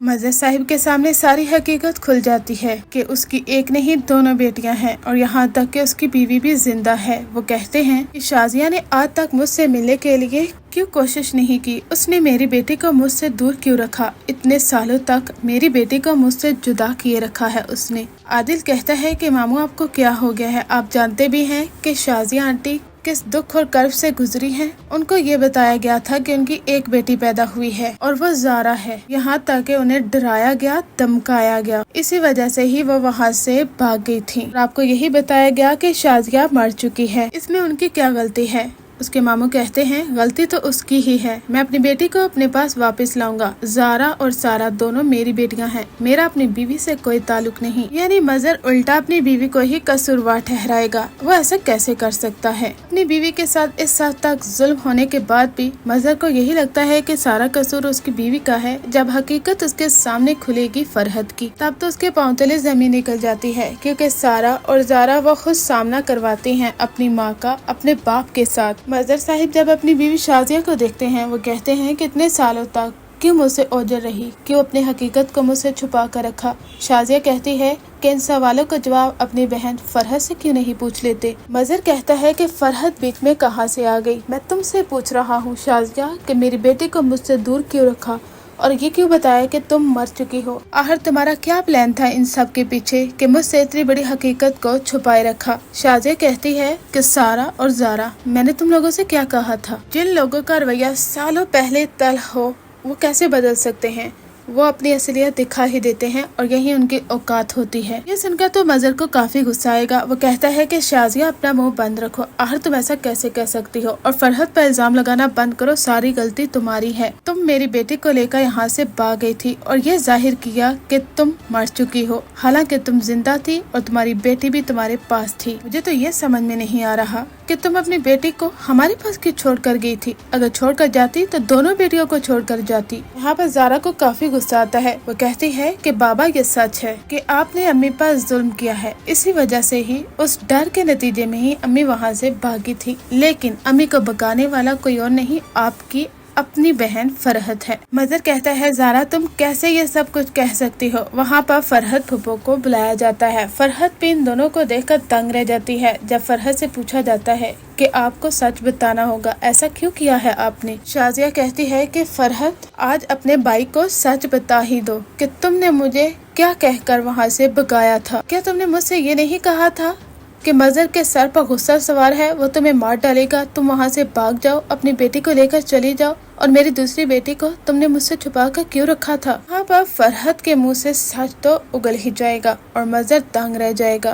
मजहर साहिब के सामने सारी हकीकत खुल जाती है कि उसकी एक नहीं दोनों बेटियां हैं और यहाँ तक कि उसकी बीवी भी जिंदा है। वो कहते हैं कि शाजिया ने आज तक मुझसे मिलने के लिए क्यों कोशिश नहीं की, उसने मेरी बेटी को मुझसे दूर क्यों रखा, इतने सालों तक मेरी बेटी को मुझसे जुदा किए रखा है उसने। आदिल कहता है कि मामू आपको क्या हो गया है, आप जानते भी हैं कि शाजिया आंटी किस दुख और कर्ब से गुजरी हैं। उनको ये बताया गया था कि उनकी एक बेटी पैदा हुई है और वो ज़ारा है। यहाँ तक कि उन्हें डराया गया, धमकाया गया, इसी वजह से ही वो वहाँ से भाग गई थी। और आपको यही बताया गया कि शाजिया मर चुकी है, इसमें उनकी क्या गलती है। उसके मामू कहते हैं गलती तो उसकी ही है, मैं अपनी बेटी को अपने पास वापस लाऊंगा। ज़ारा और सारा दोनों मेरी बेटियां हैं, मेरा अपनी बीवी से कोई ताल्लुक नहीं। यानी मजहर उल्टा अपनी बीवी को ही कसूरवार ठहराएगा। वो ऐसा कैसे कर सकता है। अपनी बीवी के साथ इस हद तक जुल्म होने के बाद भी मजहर को यही लगता है कि सारा कसूर उसकी बीवी का है। जब हकीकत उसके सामने खुलेगी फरहत की, तब तो उसके पांव तले जमीन निकल जाती है, क्योंकि सारा और ज़ारा वो खुद सामना करवाती हैं अपनी माँ का अपने बाप के साथ। मजहर साहिब जब अपनी बीवी शाजिया को देखते हैं, वो कहते हैं कि इतने सालों तक क्यों मुझसे ओझल रही, क्यों अपनी हकीकत को मुझसे छुपा कर रखा। शाजिया कहती है कि इन सवालों का जवाब अपनी बहन फरहत से क्यों नहीं पूछ लेते। मजहर कहता है कि फरहत बीच में कहाँ से आ गई, मैं तुमसे पूछ रहा हूँ शाजिया कि मेरी बेटी को मुझसे दूर क्यों रखा और ये क्यों बताया कि तुम मर चुकी हो। आखिर तुम्हारा क्या प्लान था इन सब के पीछे कि मुझसे इतनी बड़ी हकीकत को छुपाए रखा। शाजिया कहती है कि सारा और ज़ारा, मैंने तुम लोगों से क्या कहा था। जिन लोगों का रवैया सालों पहले तय हो वो कैसे बदल सकते हैं, वो अपनी असलियत दिखा ही देते हैं और यही उनकी औकात होती है। ये सुनकर तो मजहर को काफी गुस्सा आएगा। वो कहता है कि शाजिया अपना मुंह बंद रखो, आखिर तुम ऐसा कैसे कह सकती हो, और फरहत पर इल्जाम लगाना बंद करो, सारी गलती तुम्हारी है। तुम मेरी बेटी को लेकर यहाँ से भाग गई थी और ये जाहिर किया कि तुम मर चुकी हो, हालांकि तुम जिंदा थी और तुम्हारी बेटी भी तुम्हारे पास थी। मुझे तो ये समझ में नहीं आ रहा कि तुम अपनी बेटी को हमारे पास क्यों छोड़ कर गई थी। अगर छोड़ कर जाती तो दोनों बेटियों को छोड़ कर जाती। यहाँ पर ज़ारा को काफी गुस्सा आता है। वो कहती है कि बाबा ये सच है कि आपने अम्मी पर जुल्म किया है, इसी वजह से ही उस डर के नतीजे में ही अम्मी वहाँ से भागी थी, लेकिन अम्मी को भगाने वाला कोई और नहीं, आपकी अपनी बहन फरहत है। मजहर कहता है ज़ारा तुम कैसे ये सब कुछ कह सकती हो। वहाँ पर फरहत फूफो को बुलाया जाता है। फरहत भी इन दोनों को देखकर तंग रह जाती है। जब फरहत से पूछा जाता है कि आपको सच बताना होगा, ऐसा क्यों किया है आपने। शाजिया कहती है कि फरहत आज अपने भाई को सच बता ही दो कि तुमने मुझे क्या कहकर वहाँ से भगाया था। क्या तुमने मुझसे ये नहीं कहा था कि मजहर के सर पर गुस्सा सवार है, वो तुम्हें मार डालेगा, तुम वहाँ से भाग जाओ, अपनी बेटी को लेकर चली जाओ, और मेरी दूसरी बेटी को तुमने मुझसे छुपा कर क्यों रखा था। हाँ, फरहत के मुंह से सच तो उगल ही जाएगा और मजहर तंग रह जाएगा।